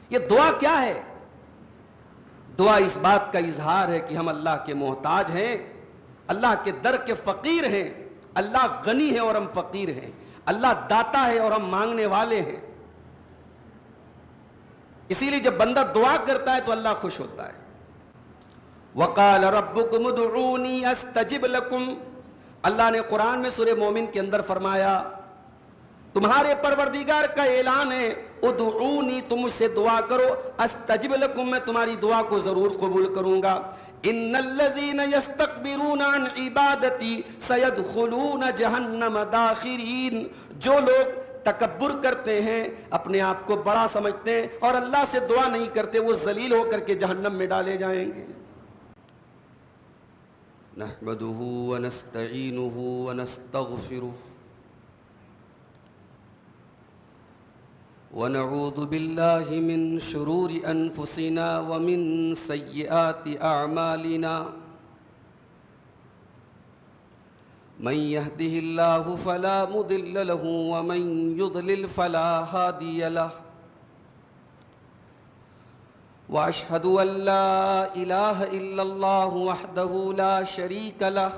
یہ دعا کیا ہے؟ دعا اس بات کا اظہار ہے کہ ہم اللہ کے محتاج ہیں، اللہ کے در کے فقیر ہیں، اللہ غنی ہے اور ہم فقیر ہیں، اللہ داتا ہے اور ہم مانگنے والے ہیں۔ اسی لیے جب بندہ دعا کرتا ہے تو اللہ خوش ہوتا ہے۔ وَقَالَ رَبُّكُمُ ادْعُونِي أَسْتَجِبْ لَكُمْ، اللہ نے قرآن میں سورہ مومن کے اندر فرمایا تمہارے پروردگار کا اعلان ہے، ادعونی، تم مجھ سے دعا کرو، استجب لکم، میں تمہاری دعا کو ضرور قبول کروں گا۔ ان الذین یستکبرون عن عبادتی سیدخلون جہنم داخرین، جو لوگ تکبر کرتے ہیں، اپنے آپ کو بڑا سمجھتے ہیں اور اللہ سے دعا نہیں کرتے، وہ ذلیل ہو کر کے جہنم میں ڈالے جائیں گے۔ نحمدہ ونستعینہ ونستغفرہ ونعوذ باللہ من شرور انفسنا ومن سیئات اعمالنا، من يهده الله فلا مضل له ومن يضلل فلا هادي له، واشهد ان لا اله الا الله وحده لا شريك له،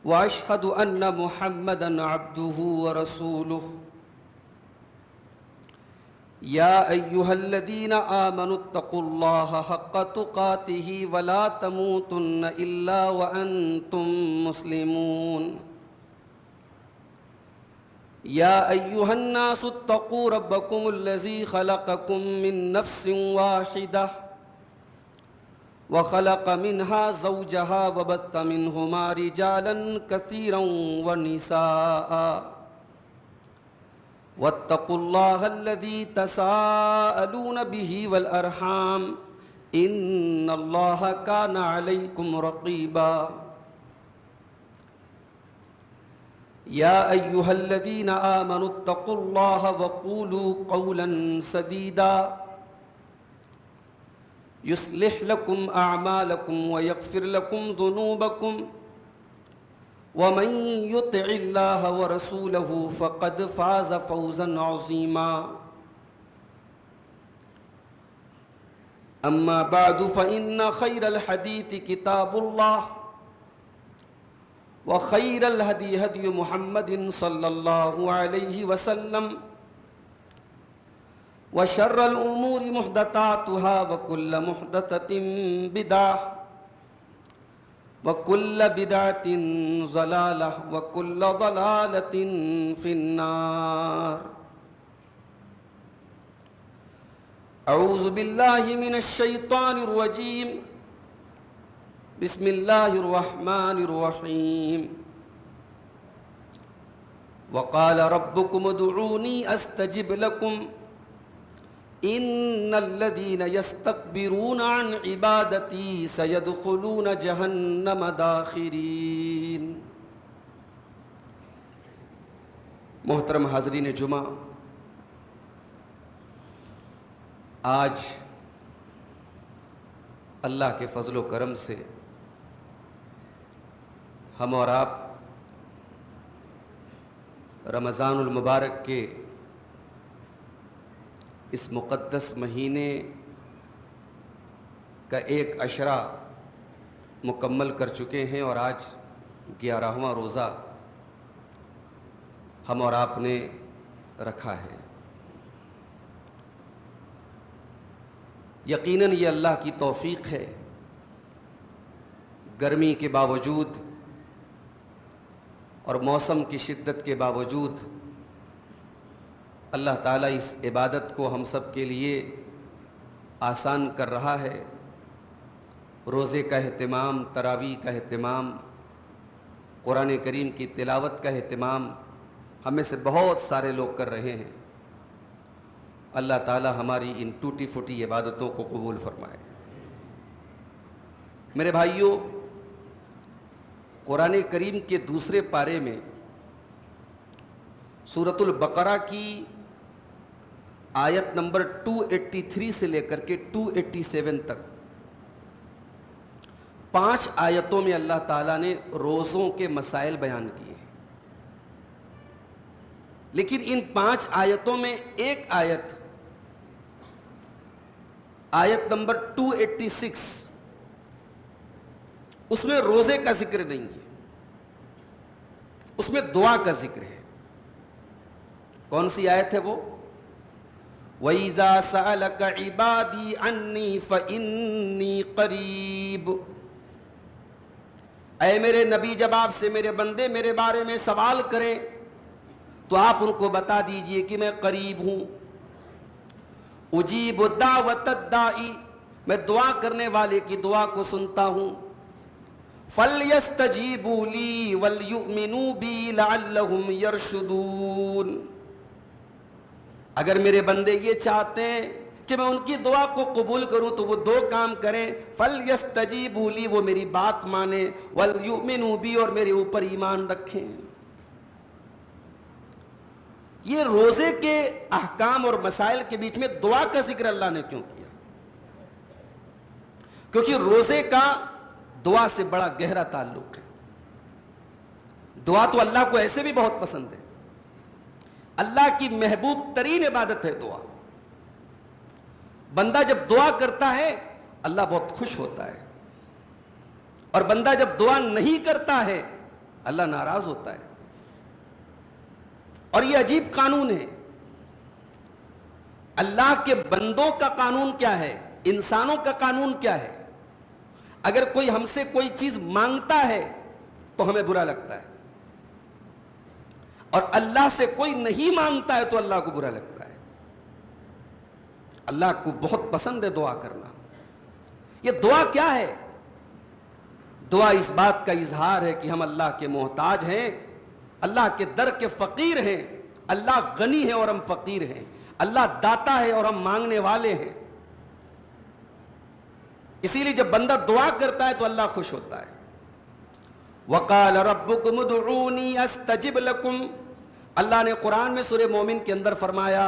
واشهد ان محمدا عبده ورسوله، یا ایہا الذین آمنوا اتقوا اللہ حق تقاته ولا تموتن الا وانتم مسلمون، یا ایہا الناس اتقوا ربکم الذی خلقکم من نفس واحدہ وخلق منها زوجها وبث منہما رجالا کثیرا ونساء، واتقوا اللہ الذی تساءلون به والارحام ان اللہ کان علیکم رقیبا، یا ایہا الذین آمنوا اتقوا اللہ وقولوا قولا سدیدا یصلح لکم اعمالکم ویغفر لکم ذنوبکم، ومن يطع الله ورسوله فقد فاز فوزا عظيما، اما بعد فإن خير الحديث كتاب الله، وخير الهدي هدي محمد صلى الله عليه وسلم، وشر الأمور محدثاتها وكل محدثة بدعة وَكُلَّ بِدْعَةٍ ضَلَالَةٍ وَكُلَّ ضَلَالَةٍ فِي النَّارِ۔ اعوذ باللہ من الشیطان الرجیم، بسم اللہ الرحمن الرحیم۔ وَقَالَ رَبُّكُمُ ادْعُونِي أَسْتَجِبْ لَكُمْ ان الذین یستکبرون عن عبادتی سیدخلون جہنم داخرین۔ محترم حاضرین جمعہ، آج اللہ کے فضل و کرم سے ہم اور آپ رمضان المبارک کے اس مقدس مہینے کا ایک عشرہ مکمل کر چکے ہیں، اور آج 11واں روزہ ہم اور آپ نے رکھا ہے۔ یقیناً یہ اللہ کی توفیق ہے، گرمی کے باوجود اور موسم کی شدت کے باوجود اللہ تعالیٰ اس عبادت کو ہم سب کے لیے آسان کر رہا ہے۔ روزے کا اہتمام، تراویح کا اہتمام، قرآن کریم کی تلاوت کا اہتمام ہم میں سے بہت سارے لوگ کر رہے ہیں۔ اللہ تعالیٰ ہماری ان ٹوٹی پھوٹی عبادتوں کو قبول فرمائے۔ میرے بھائیوں، قرآن کریم کے دوسرے پارے میں سورۃ البقرہ کی آیت نمبر 283 سے لے کر کے 287 تک 5 آیتوں میں اللہ تعالیٰ نے روزوں کے مسائل بیان کیے، لیکن ان 5 آیتوں میں ایک آیت آیت نمبر 286 اس میں روزے کا ذکر نہیں ہے، اس میں دعا کا ذکر ہے۔ کون سی آیت ہے وہ؟ وَإِذَا سَأَلَكَ عِبَادِي عَنِّي فَإِنِّي قَرِيبٌ، اے میرے نبی جب آپ سے میرے بندے میرے بارے میں سوال کریں تو آپ ان کو بتا دیجئے کہ میں قریب ہوں۔ اجیب دعوت الداعی، میں دعا کرنے والے کی دعا کو سنتا ہوں۔ فَلْيَسْتَجِيبُوا لِي وَلْيُؤْمِنُوا بِي لَعَلَّهُمْ يَرْشُدُونَ، اگر میرے بندے یہ چاہتے ہیں کہ میں ان کی دعا کو قبول کروں تو وہ دو کام کریں، فَلْيَسْتَجِيبُوا لِي، وہ میری بات مانیں، وَلْيُؤْمِنُوا بِي، اور میرے اوپر ایمان رکھیں۔ یہ روزے کے احکام اور مسائل کے بیچ میں دعا کا ذکر اللہ نے کیوں کیا؟ کیونکہ روزے کا دعا سے بڑا گہرا تعلق ہے۔ دعا تو اللہ کو ایسے بھی بہت پسند ہے، اللہ کی محبوب ترین عبادت ہے دعا۔ بندہ جب دعا کرتا ہے اللہ بہت خوش ہوتا ہے، اور بندہ جب دعا نہیں کرتا ہے اللہ ناراض ہوتا ہے۔ اور یہ عجیب قانون ہے، اللہ کے بندوں کا قانون کیا ہے، انسانوں کا قانون کیا ہے؟ اگر کوئی ہم سے کوئی چیز مانگتا ہے تو ہمیں برا لگتا ہے، اور اللہ سے کوئی نہیں مانگتا ہے تو اللہ کو برا لگتا ہے۔ اللہ کو بہت پسند ہے دعا کرنا۔ یہ دعا کیا ہے؟ دعا اس بات کا اظہار ہے کہ ہم اللہ کے محتاج ہیں، اللہ کے در کے فقیر ہیں۔ اللہ غنی ہے اور ہم فقیر ہیں، اللہ داتا ہے اور ہم مانگنے والے ہیں۔ اسی لیے جب بندہ دعا کرتا ہے تو اللہ خوش ہوتا ہے۔ وَقَالَ رَبُّكُمُ ادْعُونِي أَسْتَجِبْ لَكُمْ، اللہ نے قرآن میں سورہ مومن کے اندر فرمایا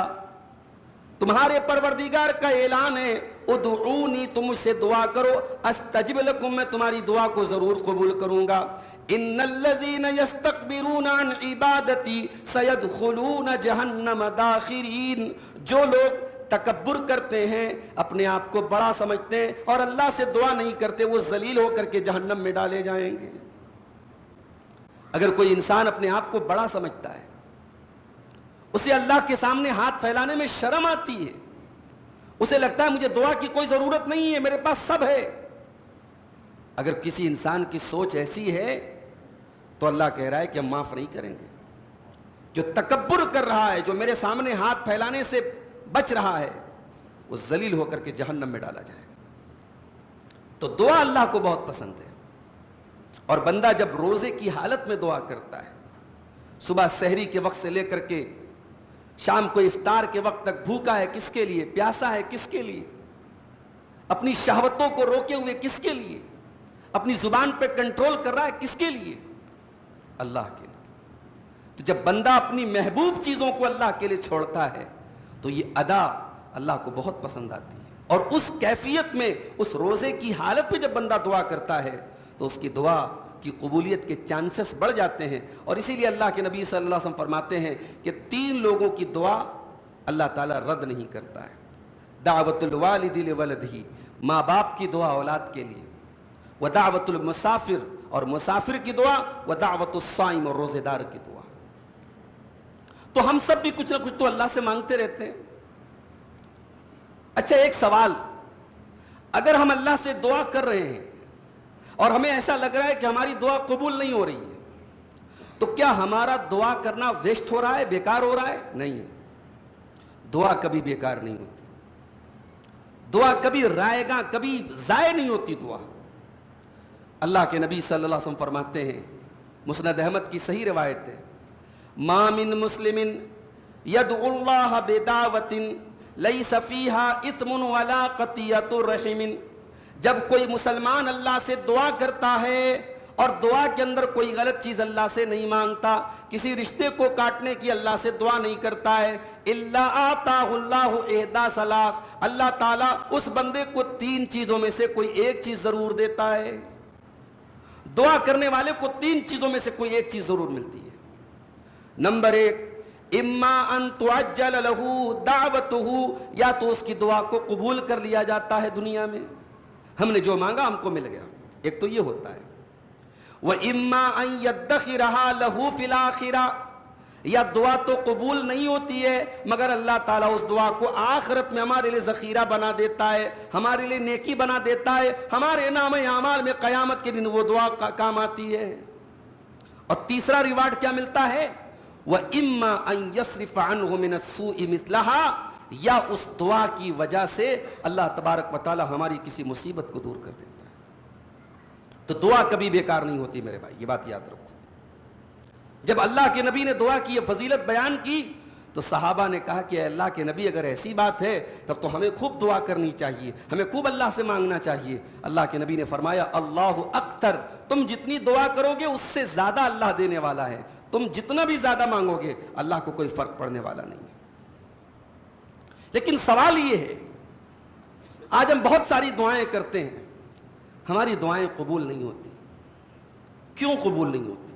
تمہارے پروردگار کا اعلان ہے، ادعونی، تم مجھ سے دعا کرو، استجب لکم، میں تمہاری دعا کو ضرور قبول کروں گا۔ ان الذین یستکبرون عن عبادتی سیدخلون جہنم داخرین، جو لوگ تکبر کرتے ہیں، اپنے آپ کو بڑا سمجھتے ہیں اور اللہ سے دعا نہیں کرتے، وہ ذلیل ہو کر کے جہنم میں ڈالے جائیں گے۔ اگر کوئی انسان اپنے آپ کو بڑا سمجھتا ہے، اسے اللہ کے سامنے ہاتھ پھیلانے میں شرم آتی ہے، اسے لگتا ہے مجھے دعا کی کوئی ضرورت نہیں ہے، میرے پاس سب ہے۔ اگر کسی انسان کی سوچ ایسی ہے تو اللہ کہہ رہا ہے کہ ہم معاف نہیں کریں گے۔ جو تکبر کر رہا ہے، جو میرے سامنے ہاتھ پھیلانے سے بچ رہا ہے، وہ ذلیل ہو کر کے جہنم میں ڈالا جائے گا۔ تو دعا اللہ کو بہت پسند ہے، اور بندہ جب روزے کی حالت میں دعا کرتا ہے، صبح سحری کے وقت سے لے کر کے شام کو افطار کے وقت تک بھوکا ہے کس کے لیے، پیاسا ہے کس کے لیے، اپنی شہوتوں کو روکے ہوئے کس کے لیے، اپنی زبان پہ کنٹرول کر رہا ہے کس کے لیے، اللہ کے لیے۔ تو جب بندہ اپنی محبوب چیزوں کو اللہ کے لیے چھوڑتا ہے تو یہ ادا اللہ کو بہت پسند آتی ہے، اور اس کیفیت میں، اس روزے کی حالت میں جب بندہ دعا کرتا ہے تو اس کی دعا کی قبولیت کے چانسز بڑھ جاتے ہیں۔ اور اسی لیے اللہ کے نبی صلی اللہ علیہ وسلم فرماتے ہیں کہ 3 لوگوں کی دعا اللہ تعالیٰ رد نہیں کرتا ہے، دعوت الوالد لولدہ، ماں باپ کی دعا اولاد کے لیے، ودعوت المسافر، اور مسافر کی دعا، ودعوت الصائم، اور روزے دار کی دعا۔ تو ہم سب بھی کچھ نہ کچھ تو اللہ سے مانگتے رہتے ہیں۔ اچھا ایک سوال، اگر ہم اللہ سے دعا کر رہے ہیں اور ہمیں ایسا لگ رہا ہے کہ ہماری دعا قبول نہیں ہو رہی ہے، تو کیا ہمارا دعا کرنا ویسٹ ہو رہا ہے، بیکار ہو رہا ہے؟ نہیں، دعا کبھی بیکار نہیں ہوتی، دعا کبھی رائے گاں، کبھی ضائع نہیں ہوتی دعا۔ اللہ کے نبی صلی اللہ علیہ وسلم فرماتے ہیں، مسند احمد کی صحیح روایت ہے، ما من مسلم یدعو اللہ بدعوۃ لیس فیہا اثم ولا قطیعۃ رحم، جب کوئی مسلمان اللہ سے دعا کرتا ہے اور دعا کے اندر کوئی غلط چیز اللہ سے نہیں مانگتا، کسی رشتے کو کاٹنے کی اللہ سے دعا نہیں کرتا ہے، الا آتاہ اللہ احدی ثلاث، اللہ تعالیٰ اس بندے کو 3 چیزوں میں سے کوئی ایک چیز ضرور دیتا ہے۔ دعا کرنے والے کو 3 چیزوں میں سے کوئی ایک چیز ضرور ملتی ہے۔ نمبر 1، اما ان تعجل له دعوته، یا تو اس کی دعا کو قبول کر لیا جاتا ہے دنیا میں، ہم نے جو مانگا ہم کو مل گیا، ایک تو یہ ہوتا ہے۔ وَإِمَّا أَن يَدَّخِرَهَا لَهُ فِي الْآخِرَةِ، یا دعا تو قبول نہیں ہوتی ہے مگر اللہ تعالیٰ اس دعا کو آخرت میں ہمارے لیے ذخیرہ بنا دیتا ہے، ہمارے لیے نیکی بنا دیتا ہے، ہمارے نام اعمال میں قیامت کے دن وہ دعا کام آتی ہے۔ اور تیسرا ریوارڈ کیا ملتا ہے؟ وَإِمَّا أَن يَصْرِفَ عَنْهُ مِنَ السُّوءِ مِثْلَهَا، یا اس دعا کی وجہ سے اللہ تبارک و تعالیٰ ہماری کسی مصیبت کو دور کر دیتا ہے۔ تو دعا کبھی بیکار نہیں ہوتی میرے بھائی، یہ بات یاد رکھو۔ جب اللہ کے نبی نے دعا کی یہ فضیلت بیان کی تو صحابہ نے کہا کہ اے اللہ کے نبی اگر ایسی بات ہے تب تو ہمیں خوب دعا کرنی چاہیے، ہمیں خوب اللہ سے مانگنا چاہیے۔ اللہ کے نبی نے فرمایا اللہ اکثر، تم جتنی دعا کرو گے اس سے زیادہ اللہ دینے والا ہے، تم جتنا بھی زیادہ مانگو گے اللہ کو کوئی فرق پڑنے والا نہیں ہے۔ لیکن سوال یہ ہے، آج ہم بہت ساری دعائیں کرتے ہیں، ہماری دعائیں قبول نہیں ہوتی۔ کیوں قبول نہیں ہوتی؟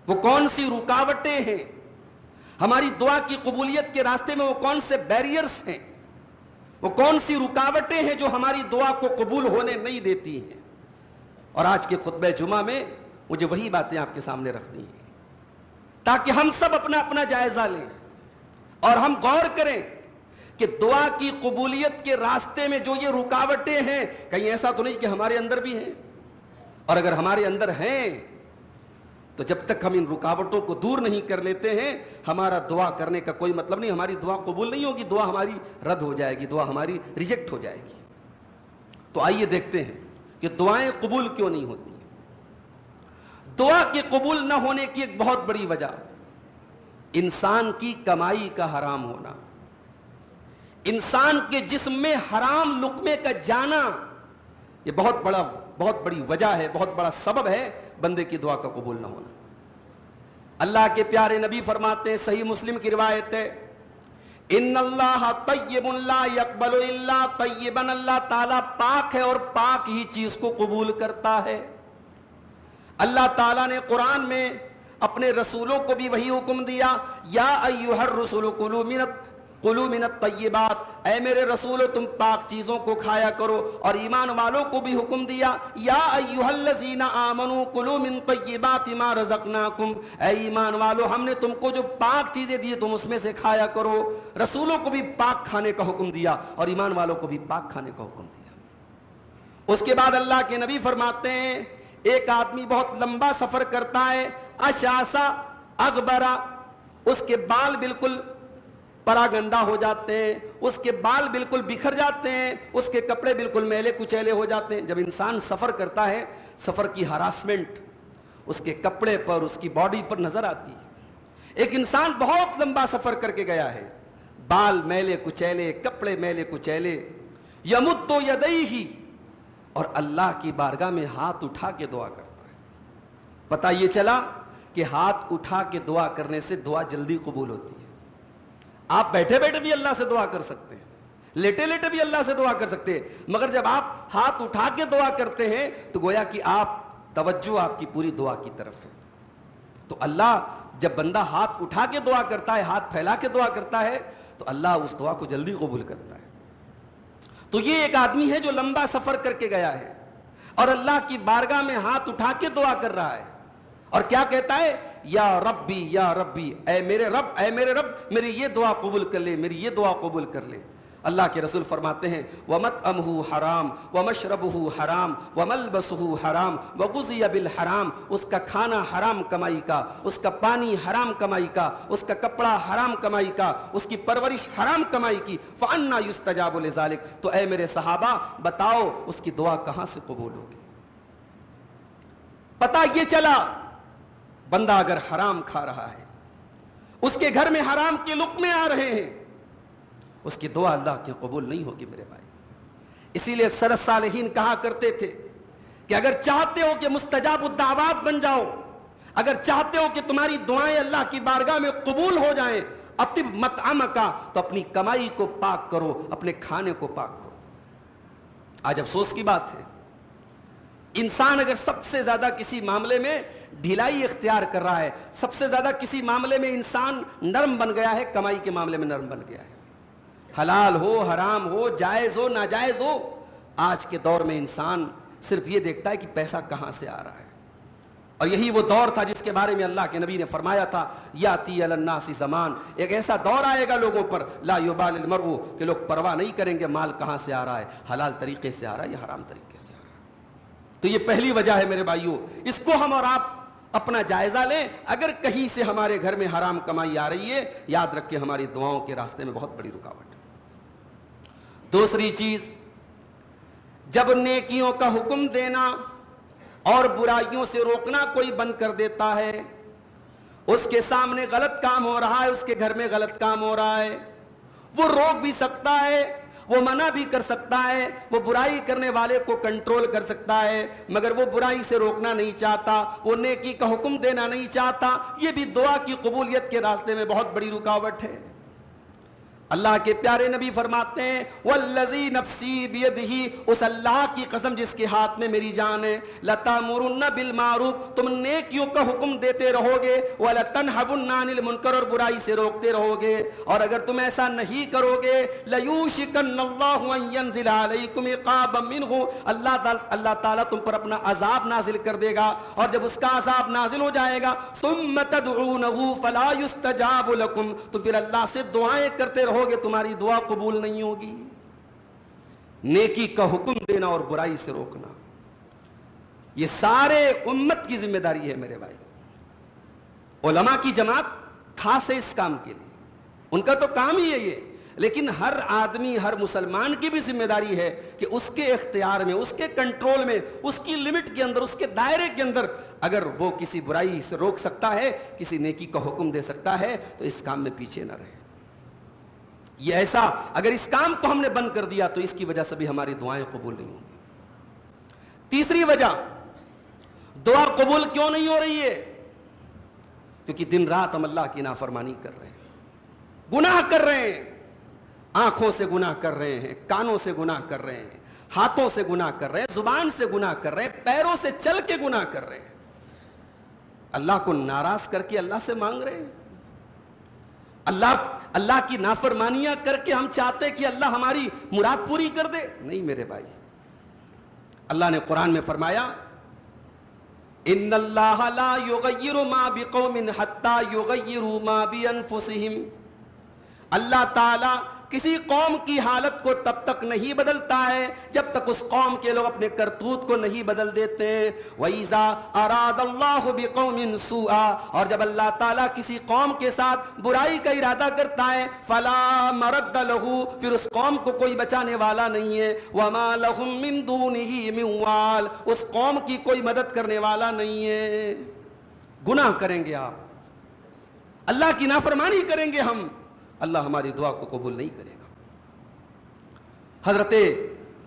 وہ کون سی رکاوٹیں ہیں ہماری دعا کی قبولیت کے راستے میں؟ وہ کون سے بیریئرز ہیں، وہ کون سی رکاوٹیں ہیں جو ہماری دعا کو قبول ہونے نہیں دیتی ہیں؟ اور آج کے خطبہ جمعہ میں مجھے وہی باتیں آپ کے سامنے رکھنی ہیں تاکہ ہم سب اپنا اپنا جائزہ لیں اور ہم غور کریں کہ دعا کی قبولیت کے راستے میں جو یہ رکاوٹیں ہیں کہیں ایسا تو نہیں کہ ہمارے اندر بھی ہیں، اور اگر ہمارے اندر ہیں تو جب تک ہم ان رکاوٹوں کو دور نہیں کر لیتے ہیں ہمارا دعا کرنے کا کوئی مطلب نہیں، ہماری دعا قبول نہیں ہوگی، دعا ہماری رد ہو جائے گی، دعا ہماری ریجیکٹ ہو جائے گی۔ تو آئیے دیکھتے ہیں کہ دعائیں قبول کیوں نہیں ہوتی۔ دعا کے قبول نہ ہونے کی ایک بہت بڑی وجہ انسان کی کمائی کا حرام ہونا، انسان کے جسم میں حرام لقمے کا جانا، یہ بہت بڑی وجہ ہے، بہت بڑا سبب ہے بندے کی دعا کا قبول نہ ہونا۔ اللہ کے پیارے نبی فرماتے ہیں، صحیح مسلم کی روایت ہے، ان اللہ طیب لا یقبل الا طیبا، اللہ تعالیٰ پاک ہے اور پاک ہی چیز کو قبول کرتا ہے۔ اللہ تعالیٰ نے قرآن میں اپنے رسولوں کو بھی وہی حکم دیا، یا ایھا الرسل کلوا من الطیبات، اے میرے رسولو تم پاک چیزوں کو کھایا کرو، اور ایمان والوں کو بھی حکم دیا، یا ایھا الذین آمنوا کلوا من طیبات ما رزقناکم، اے ایمان والو ہم نے تم کو جو پاک چیزیں دی تم اس میں سے کھایا کرو۔ رسولوں کو بھی پاک کھانے کا حکم دیا اور ایمان والوں کو بھی پاک کھانے کا حکم دیا۔ اس کے بعد اللہ کے نبی فرماتے ہیں، ایک آدمی بہت لمبا سفر کرتا ہے، اشعث اغبرا، اس کے بال بالکل پراگندہ ہو جاتے ہیں، اس کے بال بالکل بکھر جاتے ہیں، اس کے کپڑے بالکل میلے کچیلے ہو جاتے ہیں۔ جب انسان سفر کرتا ہے سفر کی ہراسمنٹ اس کے کپڑے پر، اس کی باڈی پر نظر آتی ہے۔ ایک انسان بہت لمبا سفر کر کے گیا ہے، بال میلے کچیلے، کپڑے میلے کچیلے، یمد یدیہ، اور اللہ کی بارگاہ میں ہاتھ اٹھا کے دعا کرتا ہے۔ پتہ یہ چلا کہ ہاتھ اٹھا کے دعا کرنے سے دعا جلدی قبول ہوتی ہے۔ آپ بیٹھے بیٹھے بھی اللہ سے دعا کر سکتے ہیں، لیٹے لیٹے بھی اللہ سے دعا کر سکتے ہیں، مگر جب آپ ہاتھ اٹھا کے دعا کرتے ہیں تو گویا کہ توجہ آپ کی پوری دعا کی طرف ہے۔ تو اللہ جب بندہ ہاتھ اٹھا کے دعا کرتا ہے، ہاتھ پھیلا کے دعا کرتا ہے تو اللہ اس دعا کو جلدی قبول کرتا ہے۔ تو یہ ایک آدمی ہے جو لمبا سفر کر کے گیا ہے اور اللہ کی بارگاہ میں ہاتھ اٹھا کے دعا کر رہا ہے، اور کیا کہتا ہے؟ یا ربی، اے میرے رب میری یہ دعا قبول کر لے، میری یہ دعا قبول کر لے۔ اللہ کے رسول فرماتے ہیں، وَمَطْعَمُهُ حرام وَمَشْرَبُهُ حرام وَمَلْبَسُهُ حرام وَغُذِيَ بِالْحرام، اس کا کھانا حرام کمائی کا، اس کا پانی حرام کمائی کا، اس کا کپڑا حرام کمائی کا، اس کی پرورش حرام کمائی کی، فَأَنَّا يُسْتَجَابُ لِذَلِكَ، تو اے میرے صحابہ بتاؤ اس کی دعا کہاں سے قبول ہوگی؟ پتہ یہ چلا بندہ اگر حرام کھا رہا ہے، اس کے گھر میں حرام کے لقمے آ رہے ہیں، اس کی دعا اللہ کی قبول نہیں ہوگی میرے بھائی۔ اسی لیے سلف صالحین کہا کرتے تھے کہ اگر چاہتے ہو کہ مستجاب الدعوات بن جاؤ، اگر چاہتے ہو کہ تمہاری دعائیں اللہ کی بارگاہ میں قبول ہو جائیں، اطب مطعمک، تو اپنی کمائی کو پاک کرو، اپنے کھانے کو پاک کرو۔ آج افسوس کی بات ہے انسان اگر سب سے زیادہ کسی معاملے میں ڈھیلائی اختیار کر رہا ہے، سب سے زیادہ کسی معاملے میں انسان نرم بن گیا ہے، کمائی کے معاملے میں نرم بن گیا ہے، حلال ہو حرام ہو جائز ہو ناجائز ہو، آج کے دور میں انسان صرف یہ دیکھتا ہے کہ پیسہ کہاں سے آ رہا ہے۔ اور یہی وہ دور تھا جس کے بارے میں اللہ کے نبی نے فرمایا تھا، یاتی علی الناس زمان، ایک ایسا دور آئے گا لوگوں پر، لا یبال المرء، کہ لوگ پرواہ نہیں کریں گے مال کہاں سے آ رہا ہے، حلال طریقے سے آ رہا ہے یا حرام طریقے سے آ رہا ہے۔ تو یہ پہلی وجہ ہے میرے بھائیوں، اس کو ہم اور آپ اپنا جائزہ لیں۔ اگر کہیں سے ہمارے گھر میں حرام کمائی آ رہی ہے، یاد رکھیں ہماری دعاؤں کے راستے میں بہت بڑی رکاوٹ ہے۔ دوسری چیز، جب نیکیوں کا حکم دینا اور برائیوں سے روکنا کوئی بند کر دیتا ہے، اس کے سامنے غلط کام ہو رہا ہے، اس کے گھر میں غلط کام ہو رہا ہے، وہ روک بھی سکتا ہے، وہ منع بھی کر سکتا ہے، وہ برائی کرنے والے کو کنٹرول کر سکتا ہے، مگر وہ برائی سے روکنا نہیں چاہتا، وہ نیکی کا حکم دینا نہیں چاہتا، یہ بھی دعا کی قبولیت کے راستے میں بہت بڑی رکاوٹ ہے۔ اللہ کے پیارے نبی فرماتے ہیں، والذی نفسی بیدہ، اس اللہ کی قسم جس کے ہاتھ میں میری جان ہے، لتامرن بالمعروف، تم نیکیوں کا حکم دیتے رہو گے، ولتنہون عن المنکر، اور برائی سے روکتے رہو گے، اور اگر تم ایسا نہیں کرو گے، لیوشکن اللہ ان ینزل علیکم عقابا منہ، اللہ تعالیٰ تم پر اپنا عذاب نازل کر دے گا، اور جب اس کا عذاب نازل ہو جائے گا، ثم تدعونہ فلا یستجاب لکم، تو پھر اللہ سے دعائیں کرتے رہو گے، تمہاری دعا قبول نہیں ہوگی۔ نیکی کا حکم دینا اور برائی سے روکنا، یہ سارے امت کی ذمہ داری ہے میرے بھائی۔ علماء کی جماعت خاص ہے اس کام کے لیے، ان کا تو کام ہی ہے یہ، لیکن ہر آدمی، ہر مسلمان کی بھی ذمہ داری ہے کہ اس کے اختیار میں، اس کے کنٹرول میں، اس کی لمٹ کے اندر، اس کے دائرے کے اندر اگر وہ کسی برائی سے روک سکتا ہے، کسی نیکی کا حکم دے سکتا ہے، تو اس کام میں پیچھے نہ رہے۔ یہ ایسا، اگر اس کام کو ہم نے بند کر دیا تو اس کی وجہ سے بھی ہماری دعائیں قبول نہیں ہوں گی۔ تیسری وجہ، دعا قبول کیوں نہیں ہو رہی ہے؟ کیونکہ دن رات ہم اللہ کی نافرمانی کر رہے ہیں، گناہ کر رہے ہیں، آنکھوں سے گناہ کر رہے ہیں، کانوں سے گناہ کر رہے ہیں، ہاتھوں سے گناہ کر رہے ہیں، زبان سے گناہ کر رہے ہیں، پیروں سے چل کے گناہ کر رہے ہیں، اللہ کو ناراض کر کے اللہ سے مانگ رہے ہیں۔ اللہ کی نافرمانیاں کر کے ہم چاہتے کہ اللہ ہماری مراد پوری کر دے؟ نہیں میرے بھائی، اللہ نے قرآن میں فرمایا، ان اللہ لا یغیر ما بقوم حتی یغیروا ما بانفسہم، اللہ تعالی کسی قوم کی حالت کو تب تک نہیں بدلتا ہے جب تک اس قوم کے لوگ اپنے کرتوت کو نہیں بدل دیتے۔ وَإِذَا أَرَادَ اللَّهُ بِقَوْمٍ سُوءًا، اور جب اللہ تعالیٰ کسی قوم کے ساتھ برائی کا ارادہ کرتا ہے، فَلَا مَرَدَّ لَهُ، پھر اس قوم کو کوئی بچانے والا نہیں ہے، وَمَا لَهُم مِّن دُونِهِ مِن وَالٍ، اس قوم کی کوئی مدد کرنے والا نہیں ہے۔ گناہ کریں گے آپ، اللہ کی نافرمانی کریں گے ہم، اللہ ہماری دعا کو قبول نہیں کرے گا۔ حضرت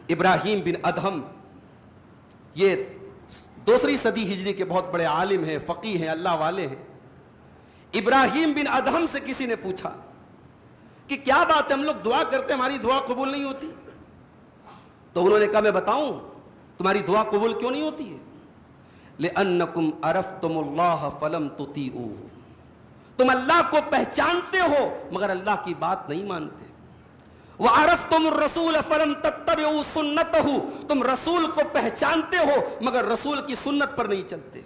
ابراہیم بن ادہم، یہ 2 صدی ہجری کے بہت بڑے عالم ہیں، فقیہ ہیں، اللہ والے ہیں۔ ابراہیم بن ادہم سے کسی نے پوچھا کہ کیا بات ہے، ہم لوگ دعا کرتے ہیں ہماری دعا قبول نہیں ہوتی؟ تو انہوں نے کہا میں بتاؤں تمہاری دعا قبول کیوں نہیں ہوتی ہے؟ لِأَنَّكُمْ عَرَفْتُمُ اللَّهَ فَلَمْ تُطِيعُوهُ، تم اللہ کو پہچانتے ہو مگر اللہ کی بات نہیں مانتے۔ وَعَرَفْتُمُ الرَّسُولَ فَلَمْ تَتَّبِعُوا سُنَّتَهُ، تم رسول کو پہچانتے ہو مگر رسول کی سنت پر نہیں چلتے۔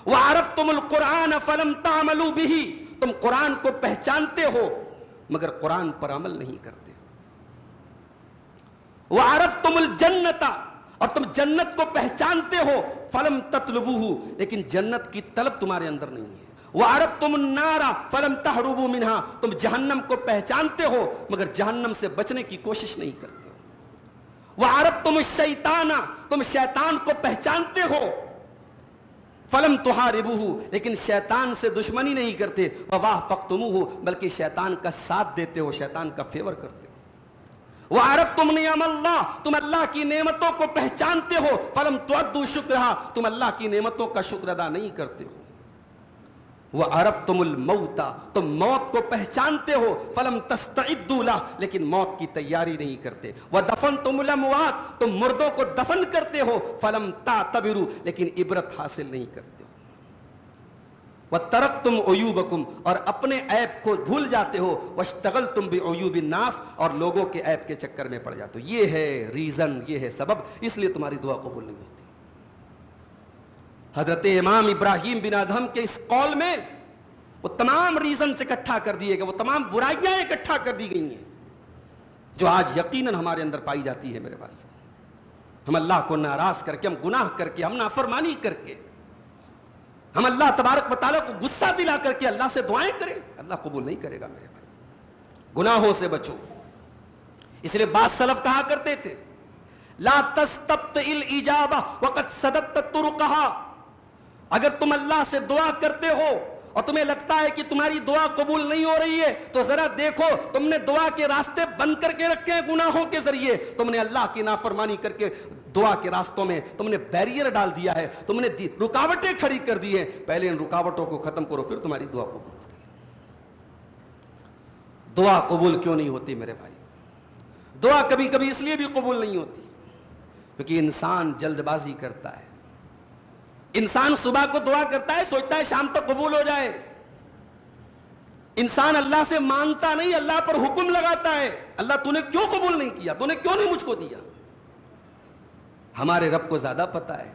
وَعَرَفْتُمُ الْقُرْآنَ فَلَمْ تَعْمَلُوا بِهِ، تم قرآن کو پہچانتے ہو مگر قرآن پر عمل نہیں کرتے۔ وَعَرَفْتُمُ الْجَنَّةَ، اور تم جنت کو پہچانتے ہو، فَلَمْ تَطْلُبُوهُ، لیکن جنت کی طلب تمہارے اندر نہیں ہے۔ وَعَرَفْتُمُ النَّارَ فَلَمْ تَهْرُبُوا مِنْهَا، تم جہنم کو پہچانتے ہو مگر جہنم سے بچنے کی کوشش نہیں کرتے ہو۔ وَعَرَفْتُمُ الشَّيْطَانَ، تم شیطان کو پہچانتے ہو، فَلَمْ تُحَارِبُوهُ، لیکن شیطان سے دشمنی نہیں کرتے، وَوَافَقْتُمُوهُ، بلکہ شیطان کا ساتھ دیتے ہو، شیطان کا فیور کرتے ہو۔ وَعَرَفْتُمْ نِعَمَ اللَّهِ، تم اللہ کی نعمتوں کو پہچانتے ہو، فَلَمْ تُعَدُّوا شُكْرَهَا، تم اللہ کی نعمتوں کا شکر ادا نہیں کرتے ہو۔ وَعَرَفْتُمُ الْمَوْتَ، تم موت کو پہچانتے ہو، فَلَمْ تَسْتَعِدُّوا لَهُ، لیکن موت کی تیاری نہیں کرتے، وَدَفَنْتُمُ الْأَمْوَاتَ، تم مردوں کو دفن کرتے ہو، فَلَمْ تَعْتَبِرُوا، لیکن عبرت حاصل نہیں کرتے ہو، وَتَرَكْتُمْ عُيُوبَكُمْ، اور اپنے عیب کو بھول جاتے ہو، وَاشْتَغَلْتُمْ بِعُيُوبِ النَّاسِ، اور لوگوں کے عیب کے چکر میں پڑ جاتے ہو۔ یہ ہے ریزن، یہ ہے سبب، اس لیے تمہاری دعا قبول نہیں ہوتی۔ حضرت امام ابراہیم بن ادہم کے اس قول میں وہ تمام ریزنز اکٹھا کر دیے گئے، وہ تمام برائیاں اکٹھا کر دی گئی ہیں جو آج یقیناً ہمارے اندر پائی جاتی ہے۔ میرے بھائی، ہم اللہ کو ناراض کر کے، ہم گناہ کر کے، ہم نافرمانی کر کے، ہم اللہ تبارک و تعالیٰ کو غصہ دلا کر کے اللہ سے دعائیں کریں، اللہ قبول نہیں کرے گا۔ میرے بھائی، گناہوں سے بچو۔ اس لیے بعض سلف کہا کرتے تھے، لا تستبطئ الاجابہ وقد سددت طرقها، اگر تم اللہ سے دعا کرتے ہو اور تمہیں لگتا ہے کہ تمہاری دعا قبول نہیں ہو رہی ہے تو ذرا دیکھو، تم نے دعا کے راستے بند کر کے رکھے ہیں گناہوں کے ذریعے، تم نے اللہ کی نافرمانی کر کے دعا کے راستوں میں تم نے بیریئر ڈال دیا ہے، تم نے رکاوٹیں کھڑی کر دی ہیں، پہلے ان رکاوٹوں کو ختم کرو، پھر تمہاری دعا قبول ہوگی۔ دعا قبول کیوں نہیں ہوتی میرے بھائی؟ دعا کبھی کبھی اس لیے بھی قبول نہیں ہوتی کیونکہ انسان جلد بازی کرتا ہے۔ انسان صبح کو دعا کرتا ہے، سوچتا ہے شام تک قبول ہو جائے۔ انسان اللہ سے مانگتا نہیں، اللہ پر حکم لگاتا ہے، اللہ تو نے کیوں قبول نہیں کیا، تو نے کیوں نہیں مجھ کو دیا؟ ہمارے رب کو زیادہ پتا ہے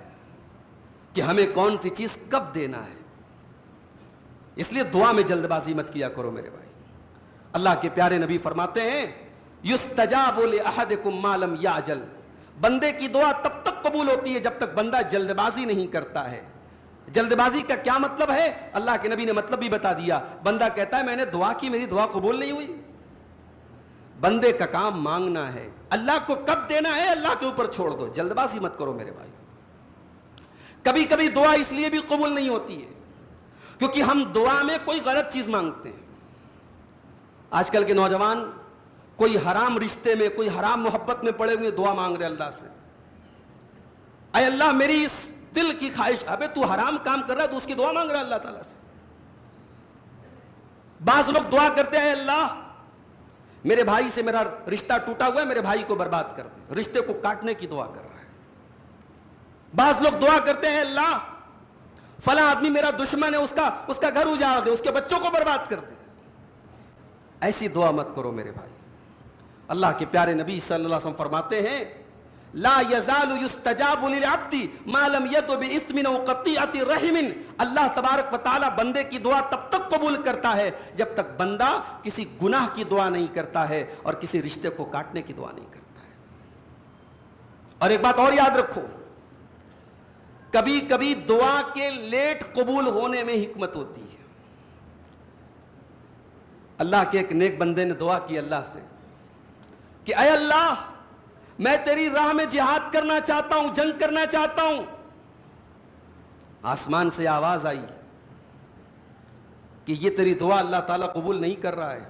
کہ ہمیں کون سی چیز کب دینا ہے، اس لیے دعا میں جلد بازی مت کیا کرو میرے بھائی۔ اللہ کے پیارے نبی فرماتے ہیں، یستجاب لأحدکم ما لم یعجل، بندے کی دعا تب تک قبول ہوتی ہے جب تک بندہ جلد بازی نہیں کرتا ہے۔ جلد بازی کا کیا مطلب ہے؟ اللہ کے نبی نے مطلب بھی بتا دیا۔ بندہ کہتا ہے میں نے دعا کی، میری دعا قبول نہیں ہوئی۔ بندے کا کام مانگنا ہے، اللہ کو کب دینا ہے اللہ کے اوپر چھوڑ دو، جلد بازی مت کرو میرے بھائی۔ کبھی کبھی دعا اس لیے بھی قبول نہیں ہوتی ہے کیونکہ ہم دعا میں کوئی غلط چیز مانگتے ہیں۔ آج کل کے نوجوان کوئی حرام رشتے میں، کوئی حرام محبت میں پڑے ہوئے دعا مانگ رہے اللہ سے، اے اللہ میری اس دل کی خواہش، ابے تو حرام کام کر رہا ہے تو اس کی دعا مانگ رہا ہے اللہ تعالیٰ سے۔ بعض لوگ دعا کرتے ہیں، اے اللہ میرے بھائی سے میرا رشتہ ٹوٹا ہوا ہے، میرے بھائی کو برباد کر دے، رشتے کو کاٹنے کی دعا کر رہا ہے۔ بعض لوگ دعا کرتے ہیں، اللہ فلاں آدمی میرا دشمن ہے، اس کا گھر اجاڑ دے، اس کے بچوں کو برباد کر دے۔ ایسی دعا مت کرو میرے بھائی۔ اللہ کے پیارے نبی صلی اللہ علیہ وسلم فرماتے ہیں، لا یزال یستجاب للعبد ما لم یدع باثم او قطیعۃ رحم، اللہ تبارک و تعالی بندے کی دعا تب تک قبول کرتا ہے جب تک بندہ کسی گناہ کی دعا نہیں کرتا ہے اور کسی رشتے کو کاٹنے کی دعا نہیں کرتا ہے۔ اور ایک بات اور یاد رکھو، کبھی کبھی دعا کے لیٹ قبول ہونے میں حکمت ہوتی ہے۔ اللہ کے ایک نیک بندے نے دعا کی اللہ سے کہ اے اللہ میں تیری راہ میں جہاد کرنا چاہتا ہوں، جنگ کرنا چاہتا ہوں۔ آسمان سے آواز آئی کہ یہ تیری دعا اللہ تعالیٰ قبول نہیں کر رہا ہے،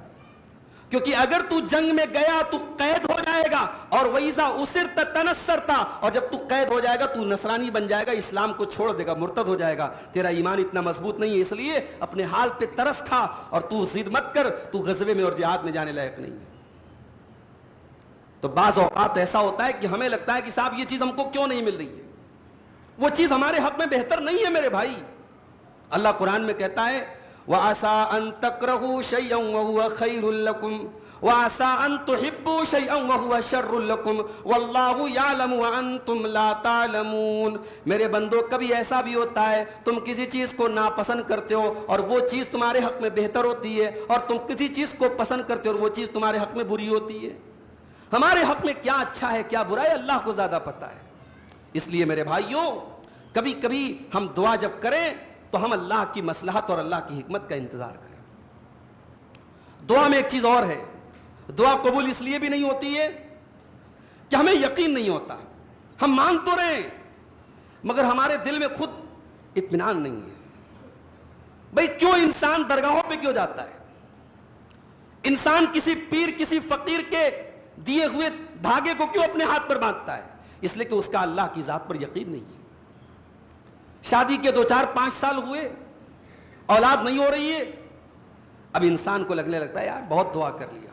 کیونکہ اگر تو جنگ میں گیا تو قید ہو جائے گا، اور وَإِذَا أُسِرْتَ تَنَصَّرْتَ، اور جب تو قید ہو جائے گا تو نصرانی بن جائے گا، اسلام کو چھوڑ دے گا، مرتد ہو جائے گا، تیرا ایمان اتنا مضبوط نہیں ہے، اس لیے اپنے حال پہ ترس کھا اور تو ضد مت کر، تو غزوے میں اور جہاد میں جانے لائق نہیں ہے۔ تو بعض اوقات ایسا ہوتا ہے کہ ہمیں لگتا ہے کہ صاحب یہ چیز ہم کو کیوں نہیں مل رہی ہے، وہ چیز ہمارے حق میں بہتر نہیں ہے میرے بھائی۔ اللہ قرآن میں کہتا ہے وَعَسَىٰ أَن تَكْرَهُوا شَيْئًا وَهُوَ خَيْرٌ لَكُمْ وَعَسَىٰ أَن تُحِبُّوا شَيْئًا وَهُوَ شَرٌّ لَكُمْ وَاللَّهُ يَعْلَمُ وَأَنتُمْ لَا تَعْلَمُونَ۔ میرے بندو کبھی ایسا بھی ہوتا ہے تم کسی چیز کو ناپسند کرتے ہو اور وہ چیز تمہارے حق میں بہتر ہوتی ہے، اور تم کسی چیز کو پسند کرتے ہو اور وہ چیز تمہارے حق میں بری ہوتی ہے۔ ہمارے حق میں کیا اچھا ہے کیا برا ہے اللہ کو زیادہ پتا ہے۔ اس لیے میرے بھائیوں کبھی کبھی ہم دعا جب کریں تو ہم اللہ کی مصلحت اور اللہ کی حکمت کا انتظار کریں۔ دعا میں ایک چیز اور ہے، دعا قبول اس لیے بھی نہیں ہوتی ہے کہ ہمیں یقین نہیں ہوتا، ہم مانگ تو رہے ہیں مگر ہمارے دل میں خود اطمینان نہیں ہے۔ بھئی کیوں انسان درگاہوں پہ کیوں جاتا ہے؟ انسان کسی پیر کسی فقیر کے دیے ہوئے دھاگے کو کیوں اپنے ہاتھ پر باندھتا ہے؟ اس لیے کہ اس کا اللہ کی ذات پر یقین نہیں ہے۔ شادی کے 2 4 5 سال ہوئے اولاد نہیں ہو رہی ہے، اب انسان کو لگنے لگتا ہے یار بہت دعا کر لیا،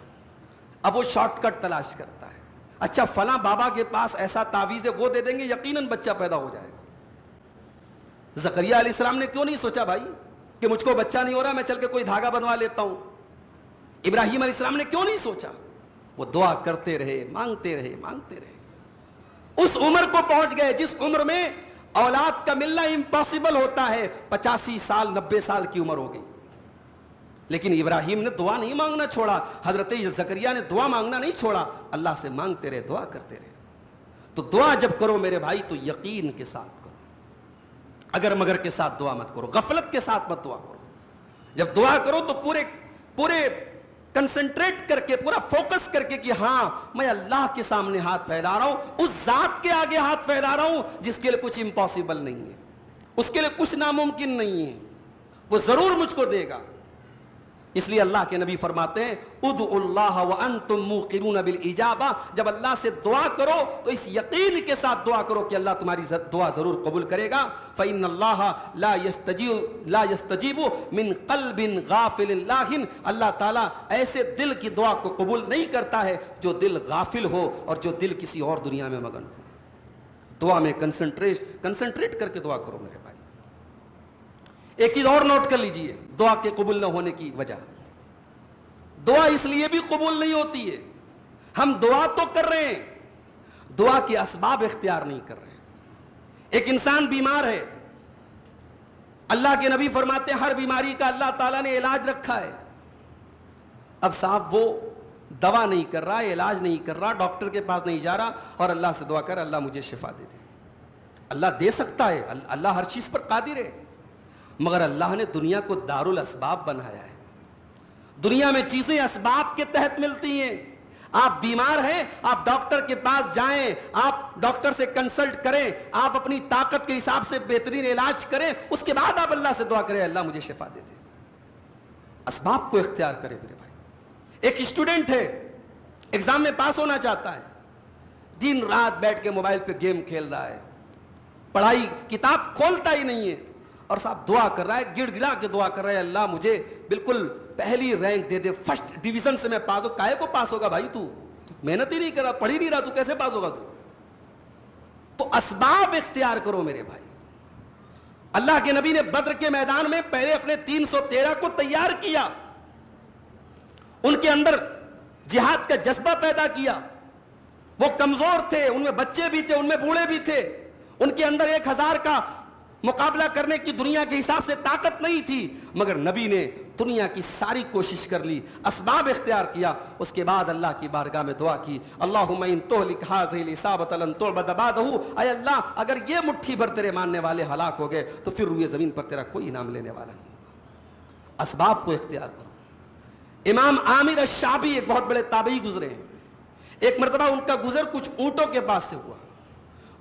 اب وہ شارٹ کٹ تلاش کرتا ہے، اچھا فلاں بابا کے پاس ایسا تعویذ ہے وہ دے دیں گے یقیناً بچہ پیدا ہو جائے گا۔ زکریا علیہ السلام نے کیوں نہیں سوچا بھائی کہ مجھ کو بچہ نہیں ہو رہا، میں چل کے کوئی دھاگا بنوا لیتا ہوں؟ ابراہیم علیہ السلام نے کیوں نہیں سوچا؟ وہ دعا کرتے رہے، مانگتے رہے، مانگتے رہے، اس عمر کو پہنچ گئے جس عمر میں اولاد کا ملنا امپاسبل ہوتا ہے، 85 سال 90 سال کی عمر ہو گئی، لیکن ابراہیم نے دعا نہیں مانگنا چھوڑا، حضرت زکریا نے دعا مانگنا نہیں چھوڑا، اللہ سے مانگتے رہے، دعا کرتے رہے۔ تو دعا جب کرو میرے بھائی تو یقین کے ساتھ کرو، اگر مگر کے ساتھ دعا مت کرو، غفلت کے ساتھ مت دعا کرو۔ جب دعا کرو تو پورے کنسنٹریٹ کر کے، پورا فوکس کر کے کہ ہاں میں اللہ کے سامنے ہاتھ پھیلا رہا ہوں، اس ذات کے آگے ہاتھ پھیلا رہا ہوں جس کے لیے کچھ امپاسبل نہیں ہے، اس کے لیے کچھ ناممکن نہیں ہے، وہ ضرور مجھ کو دے گا۔ اس لیے اللہ کے نبی فرماتے ہیں ادعوا اللہ وانتم موقنون بالاجابہ، جب اللہ سے دعا کرو تو اس یقین کے ساتھ دعا کرو کہ اللہ تمہاری دعا ضرور قبول کرے گا۔ فإن اللہ لا يستجیب من قلب غافل لاہن، اللہ تعالیٰ ایسے دل کی دعا کو قبول نہیں کرتا ہے جو دل غافل ہو اور جو دل کسی اور دنیا میں مگن ہو۔ دعا میں کنسنٹریٹ کر کے دعا کرو میرے بھائی۔ ایک چیز اور نوٹ کر لیجئے دعا کے قبول نہ ہونے کی وجہ، دعا اس لیے بھی قبول نہیں ہوتی ہے، ہم دعا تو کر رہے ہیں، دعا کے اسباب اختیار نہیں کر رہے ہیں۔ ایک انسان بیمار ہے، اللہ کے نبی فرماتے ہیں ہر بیماری کا اللہ تعالیٰ نے علاج رکھا ہے، اب صاحب وہ دوا نہیں کر رہا، علاج نہیں کر رہا، ڈاکٹر کے پاس نہیں جا رہا اور اللہ سے دعا کر اللہ مجھے شفا دے دے۔ اللہ دے سکتا ہے، اللہ ہر چیز پر قادر ہے، مگر اللہ نے دنیا کو دار الاسباب بنایا ہے، دنیا میں چیزیں اسباب کے تحت ملتی ہیں۔ آپ بیمار ہیں، آپ ڈاکٹر کے پاس جائیں، آپ ڈاکٹر سے کنسلٹ کریں، آپ اپنی طاقت کے حساب سے بہترین علاج کریں، اس کے بعد آپ اللہ سے دعا کریں اللہ مجھے شفا دے دے۔ اسباب کو اختیار کرے میرے بھائی۔ ایک اسٹوڈنٹ ہے، ایگزام میں پاس ہونا چاہتا ہے، دن رات بیٹھ کے موبائل پہ گیم کھیل رہا ہے، پڑھائی کتاب کھولتا ہی نہیں ہے، اور صاحب دعا کر رہا ہے، گڑ گڑا کے دعا کر رہا ہے اللہ مجھے بالکل پہلی رینک دے دے، فرسٹ ڈویژن سے میں پاس ہو۔ کائے کو پاس ہوگا بھائی؟ تو محنت ہی نہیں کر رہا، پڑھ ہی نہیں رہا، تو کیسے پاس ہوگا؟ تو اسباب اختیار کرو میرے بھائی۔ اللہ کے نبی نے بدر کے میدان میں پہلے اپنے 313 کو تیار کیا، ان کے اندر جہاد کا جذبہ پیدا کیا، وہ کمزور تھے، ان میں بچے بھی تھے، ان میں بوڑھے بھی تھے، ان کے اندر 1000 کا مقابلہ کرنے کی دنیا کے حساب سے طاقت نہیں تھی، مگر نبی نے دنیا کی ساری کوشش کر لی، اسباب اختیار کیا، اس کے بعد اللہ کی بارگاہ میں دعا کی اللہم ان تہلک ھذہ العصابۃ لن تعبد بعدہ، اے اللہ اگر یہ مٹھی بھر تیرے ماننے والے ہلاک ہو گئے تو پھر روئے زمین پر تیرا کوئی انعام لینے والا نہیں ہوگا۔ اسباب کو اختیار کرو۔ امام عامر الشعبی ایک بہت بڑے تابعی گزرے ہیں، ایک مرتبہ ان کا گزر کچھ اونٹوں کے پاس سے ہوا۔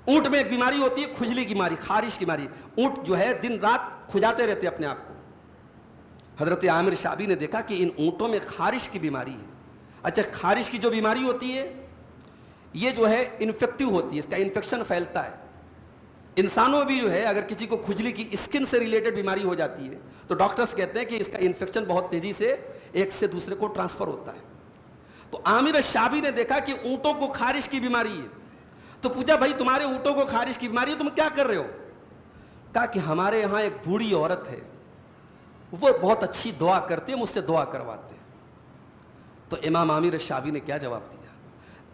اونٹ میں ایک بیماری ہوتی ہے کھجلی کی بیماری، خارش کی بیماری، اونٹ جو ہے دن رات کھجاتے رہتے اپنے آپ کو۔ حضرت عامر شعبی نے دیکھا کہ ان اونٹوں میں خارش کی بیماری ہے۔ اچھا خارش کی جو بیماری ہوتی ہے یہ جو ہے انفیکٹو ہوتی ہے، اس کا انفیکشن پھیلتا ہے۔ انسانوں بھی جو ہے اگر کسی کو کھجلی کی اسکن سے ریلیٹڈ بیماری ہو جاتی ہے تو ڈاکٹرز کہتے ہیں کہ اس کا انفیکشن بہت تیزی سے ایک سے دوسرے کو ٹرانسفر ہوتا ہے۔ تو عامر شعبی نے دیکھا کہ اونٹوں کو خارش کی بیماری ہے، تو پوچھا بھائی تمہارے اونٹوں کو خارش کی بیماری ہے، تم کیا کر رہے ہو؟ کہا کہ ہمارے یہاں ایک بوڑھی عورت ہے، وہ بہت اچھی دعا کرتی ہے، مجھ سے دعا کرواتے ہیں۔ تو امام عامر شعبی نے کیا جواب دیا؟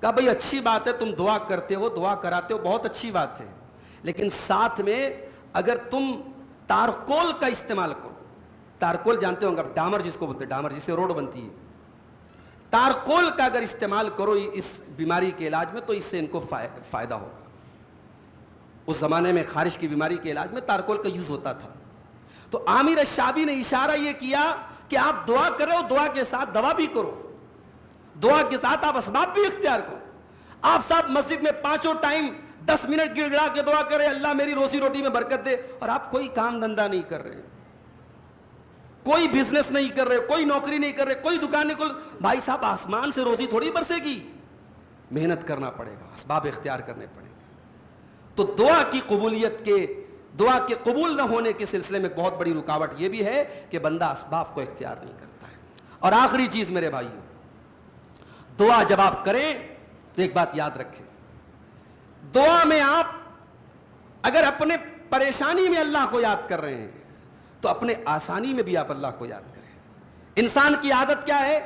کہا بھائی اچھی بات ہے تم دعا کرتے ہو، دعا کراتے ہو، بہت اچھی بات ہے، لیکن ساتھ میں اگر تم تارکول کا استعمال کرو، تارکول جانتے ہوں گے آپ، ڈامر جس کو بولتے ہیں، ڈامر جس سے روڈ بنتی ہے، تارکول کا اگر استعمال کرو اس بیماری کے علاج میں تو اس سے ان کو فائدہ ہوگا۔ اس زمانے میں خارش کی بیماری کے علاج میں تارکول کا یوز ہوتا تھا۔ تو عامر الشعبی نے اشارہ یہ کیا کہ آپ دعا کر رہے ہو، دعا کے ساتھ دوا بھی کرو، دعا کے ساتھ آپ اسباب بھی اختیار کرو۔ آپ صاحب مسجد میں 5 ٹائم 10 منٹ گڑ گڑا کے دعا کرے اللہ میری روزی روٹی میں برکت دے، اور آپ کوئی کام دھندا نہیں کر رہے، کوئی بزنس نہیں کر رہے، کوئی نوکری نہیں کر رہے، کوئی دکان نہیں کھول، بھائی صاحب آسمان سے روزی تھوڑی برسے گی، محنت کرنا پڑے گا، اسباب اختیار کرنے پڑیں گے۔ تو دعا کی قبولیت کے دعا کے قبول نہ ہونے کے سلسلے میں ایک بہت بڑی رکاوٹ یہ بھی ہے کہ بندہ اسباب کو اختیار نہیں کرتا ہے. اور آخری چیز میرے بھائیوں، دعا جب آپ کریں تو ایک بات یاد رکھیں، دعا میں آپ اگر اپنے پریشانی میں اللہ کو یاد کر رہے ہیں تو اپنے آسانی میں بھی آپ اللہ کو یاد کریں. انسان کی عادت کیا ہے؟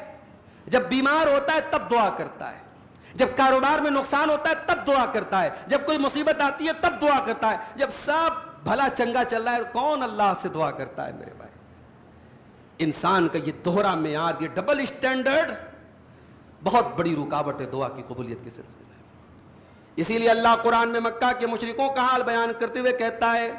جب بیمار ہوتا ہے تب دعا کرتا ہے، جب کاروبار میں نقصان ہوتا ہے تب دعا کرتا ہے، جب کوئی مصیبت آتی ہے تب دعا کرتا ہے، جب سب بھلا چنگا چل رہا ہے کون اللہ سے دعا کرتا ہے میرے بھائی؟ انسان کا یہ دوہرا معیار، یہ ڈبل اسٹینڈرڈ بہت بڑی رکاوٹ ہے دعا کی قبولیت کے سلسلے میں. اسی لیے اللہ قرآن میں مکہ کے مشرکوں کا حال بیان کرتے ہوئے کہتا ہے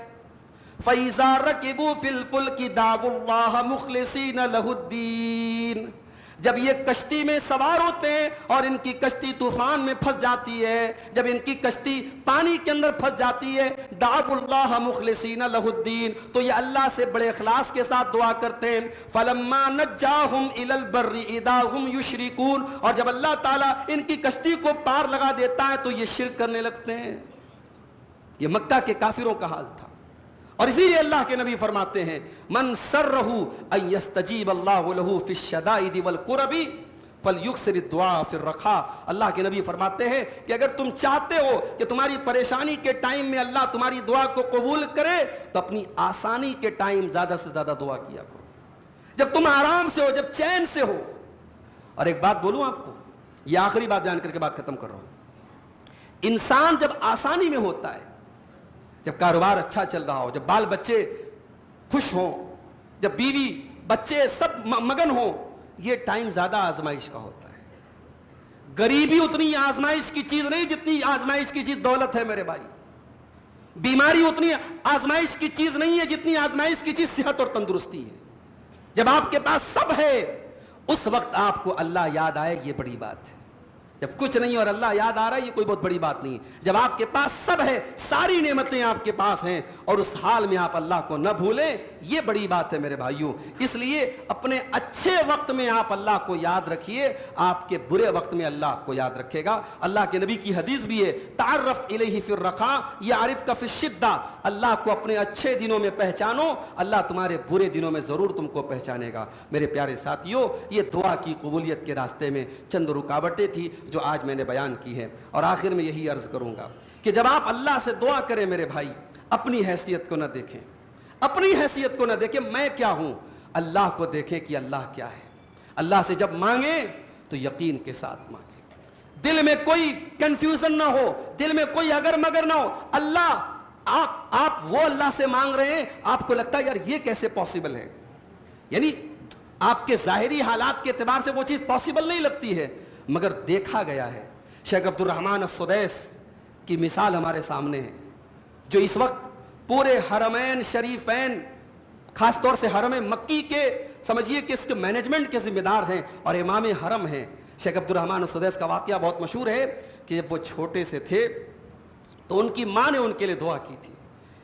فَإِذَا رَكِبُوا فِي الْفُلْكِ دَعَوُا اللَّهَ مُخْلِصِينَ لَهُ الدِّينَ. جب یہ کشتی میں سوار ہوتے ہیں اور ان کی کشتی طوفان میں پھنس جاتی ہے، جب ان کی کشتی پانی کے اندر پھنس جاتی ہے، دعوا اللہ مخلصین لہ الدین، تو یہ اللہ سے بڑے اخلاص کے ساتھ دعا کرتے ہیں. فلما نجاہم الی البر اذا ہم یشرکون، اور جب اللہ تعالیٰ ان کی کشتی کو پار لگا دیتا ہے تو یہ شرک کرنے لگتے ہیں. یہ مکہ کے کافروں کا حال تھا. اور اسی لیے اللہ کے نبی فرماتے ہیں من سرہ ان یستجیب اللہ لہ فی الشدائد والکرب فلیکثر الدعاء فی الرخاء. اللہ کے نبی فرماتے ہیں کہ اگر تم چاہتے ہو کہ تمہاری پریشانی کے ٹائم میں اللہ تمہاری دعا کو قبول کرے تو اپنی آسانی کے ٹائم زیادہ سے زیادہ دعا کیا کرو، جب تم آرام سے ہو، جب چین سے ہو. اور ایک بات بولوں آپ کو، یہ آخری بات بیان کر کے بات ختم کر رہا ہوں. انسان جب آسانی میں ہوتا ہے، جب کاروبار اچھا چل رہا ہو، جب بال بچے خوش ہوں، جب بیوی بچے سب مگن ہوں، یہ ٹائم زیادہ آزمائش کا ہوتا ہے. غریبی اتنی آزمائش کی چیز نہیں جتنی آزمائش کی چیز دولت ہے میرے بھائی. بیماری اتنی آزمائش کی چیز نہیں ہے جتنی آزمائش کی چیز صحت اور تندرستی ہے. جب آپ کے پاس سب ہے اس وقت آپ کو اللہ یاد آئے، یہ بڑی بات ہے. جب کچھ نہیں اور اللہ یاد آ رہا ہے یہ کوئی بہت بڑی بات نہیں. جب آپ کے پاس سب ہے، ساری نعمتیں آپ کے پاس ہیں اور اس حال میں آپ اللہ کو نہ بھولیں، یہ بڑی بات ہے میرے بھائیوں. اس لیے اپنے اچھے وقت میں آپ اللہ کو یاد رکھیے، آپ کے برے وقت میں اللہ آپ کو یاد رکھے گا. اللہ کے نبی کی حدیث بھی ہے تعرف الیہ فی الرخاء یعرفک فی الشدہ. اللہ کو اپنے اچھے دنوں میں پہچانو، اللہ تمہارے برے دنوں میں ضرور تم کو پہچانے گا. میرے پیارے ساتھیوں، یہ دعا کی قبولیت کے راستے میں چند رکاوٹیں تھی جو آج میں نے بیان کی ہے. اور آخر میں یہی عرض کروں گا کہ جب آپ اللہ سے دعا کریں میرے بھائی، اپنی حیثیت کو نہ دیکھیں، اپنی حیثیت کو نہ دیکھیں میں کیا ہوں، اللہ کو دیکھیں کہ اللہ کیا ہے. اللہ سے جب مانگیں تو یقین کے ساتھ مانگیں، دل میں کوئی کنفیوژن نہ ہو، دل میں کوئی اگر مگر نہ ہو. اللہ آپ وہ اللہ سے مانگ رہے ہیں، آپ کو لگتا ہے یار یہ کیسے پاسبل ہے، یعنی آپ کے ظاہری حالات کے اعتبار سے وہ چیز پاسبل نہیں لگتی ہے، مگر دیکھا گیا ہے. شیخ عبد الرحمن السدیس کی مثال ہمارے سامنے ہے، جو اس وقت پورے حرمین شریفین، خاص طور سے حرم مکی کے سمجھیے کہ اس کے مینجمنٹ کے ذمہ دار ہیں اور امام حرم ہیں. شیخ عبد الرحمن السدیس کا واقعہ بہت مشہور ہے کہ جب وہ چھوٹے سے تھے تو ان کی ماں نے ان کے لیے دعا کی تھی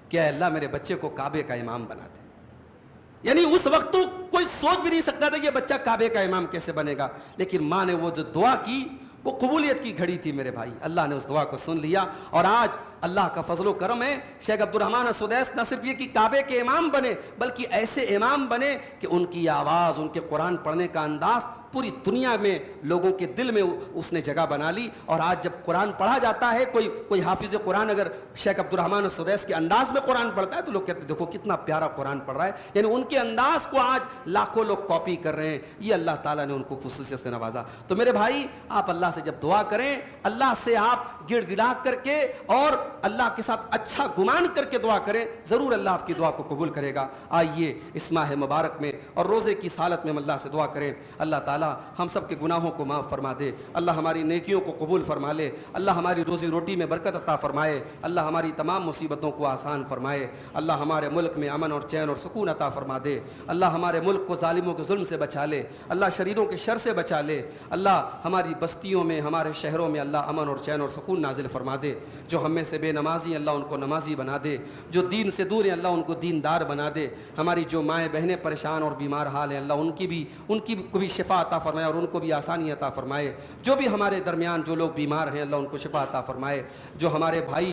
کہ اے اللہ میرے بچے کو کعبے کا امام بنا دے. یعنی اس وقت تو کوئی سوچ بھی نہیں سکتا تھا کہ یہ بچہ کعبے کا امام کیسے بنے گا، لیکن ماں نے وہ جو دعا کی وہ قبولیت کی گھڑی تھی میرے بھائی. اللہ نے اس دعا کو سن لیا اور آج اللہ کا فضل و کرم ہے، شیخ عبد الرحمن السدیس نہ صرف یہ کہ کعبے کے امام بنے بلکہ ایسے امام بنے کہ ان کی آواز، ان کے قرآن پڑھنے کا انداز پوری دنیا میں لوگوں کے دل میں اس نے جگہ بنا لی. اور آج جب قرآن پڑھا جاتا ہے، کوئی حافظ قرآن اگر شیخ عبد الرحمن السدیس کے انداز میں قرآن پڑھتا ہے تو لوگ کہتے ہیں دیکھو کتنا پیارا قرآن پڑھ رہا ہے. یعنی ان کے انداز کو آج لاکھوں لوگ کاپی کر رہے ہیں. یہ اللہ تعالیٰ نے ان کو خصوصیت سے نوازا. تو میرے بھائی آپ اللہ سے جب دعا کریں، اللہ سے آپ گڑ گڑا کر کے اور اللہ کے ساتھ اچھا گمان کر کے دعا کریں، ضرور اللہ آپ کی دعا کو قبول کرے گا. آئیے اس ماہ مبارک میں اور روزے کی حالت میں ہم اللہ سے دعا کریں. اللہ تعالیٰ ہم سب کے گناہوں کو معاف فرما دے، اللہ ہماری نیکیوں کو قبول فرما لے، اللہ ہماری روزی روٹی میں برکت عطا فرمائے، اللہ ہماری تمام مصیبتوں کو آسان فرمائے، اللہ ہمارے ملک میں امن اور چین اور سکون عطا فرما دے، اللہ ہمارے ملک کو ظالموں کے ظلم سے بچا لے، اللہ شریروں کے شر سے بچا لے، اللہ ہماری بستیوں میں، ہمارے شہروں میں اللہ امن اور چین اور سکون نازل فرما دے. جو ہم میں سے سے بے نمازی اللہ ان کو نمازی بنا دے، جو دین سے دور ہیں اللہ ان کو دیندار بنا دے، ہماری جو مائیں بہنیں پریشان اور بیمار حال ہیں اللہ ان کی کو بھی شفا عطا فرمائے اور ان کو بھی آسانی عطا فرمائے، جو بھی ہمارے درمیان جو لوگ بیمار ہیں اللہ ان کو شفا عطا فرمائے، جو ہمارے بھائی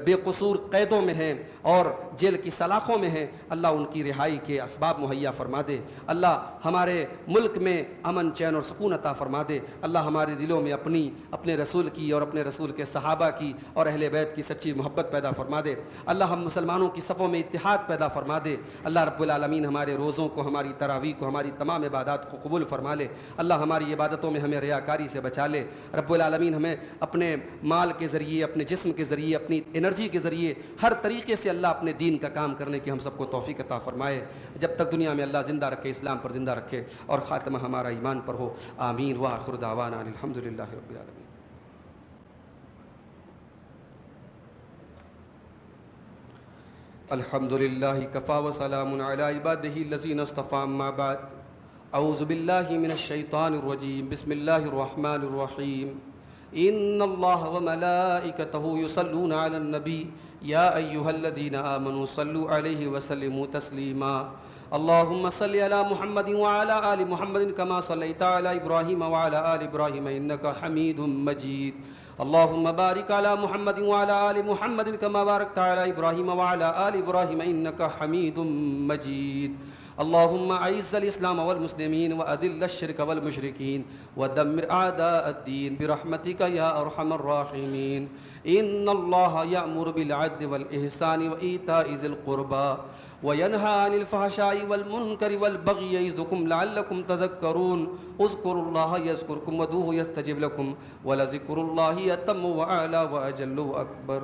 بے قصور قیدوں میں ہیں اور جیل کی سلاخوں میں ہیں اللہ ان کی رہائی کے اسباب مہیا فرما دے، اللہ ہمارے ملک میں امن چین اور سکون عطا فرما دے، اللہ ہمارے دلوں میں اپنے رسول کی اور اپنے رسول کے صحابہ کی اور اہل بیت کی سچی محبت پیدا فرما دے، اللہ ہم مسلمانوں کی صفوں میں اتحاد پیدا فرما دے، اللہ رب العالمین ہمارے روزوں کو، ہماری تراویح کو، ہماری تمام عبادات کو قبول فرما لے، اللہ ہماری عبادتوں میں ہمیں ریاکاری سے بچا لے، رب العالمین ہمیں اپنے مال کے ذریعے، اپنے جسم کے ذریعے، اپنی انرجی کے ذریعے ہر طریقے سے اللہ اپنے دین کا کام کرنے کی ہم سب کو توفیق عطا فرمائے، جب تک دنیا میں اللہ زندہ رکھے اسلام پر زندہ رکھے اور خاتمہ ہمارا ایمان پر ہو، آمین وآخر دعوانا الحمدللہ رب العالمین۔ الحمدللہ کفا وسلام علی عبادہ الذین اصطفیٰ، اما بعد، اعوذ باللہ من الشیطان الرجیم، بسم اللہ الرحمن الرحیم، ان اللہ وملائکتہ یصلون علی النبی یا ایہا الذین آمنوا صلوا علیہ وسلموا تسلیما، اللہم صلی علی محمد وعلی آل محمد کما صلیت علی ابراہیم وعلی آل ابراہیم انکا حمید مجید، اللہم بارک علی محمد وعلی آل محمد کما بارکت علی ابراہیم وعلی آل ابراہیم انکا حمید مجید، اللہم اعز الاسلام والمسلمین واذل الشرک والمشرکین ودمر اعداء الدین برحمتک یا ارحم الراحمین، ان اللہ یأمر بالعدل والاحسان وایتاء ذی القربى وینہی عن الفحشاء والمنکر والبغی یعظکم لعلکم تذکرون، اذکروا اللہ یذکرکم وادعوہ یستجب لکم ولذکر اللہ اتم واعلی واجل واکبر۔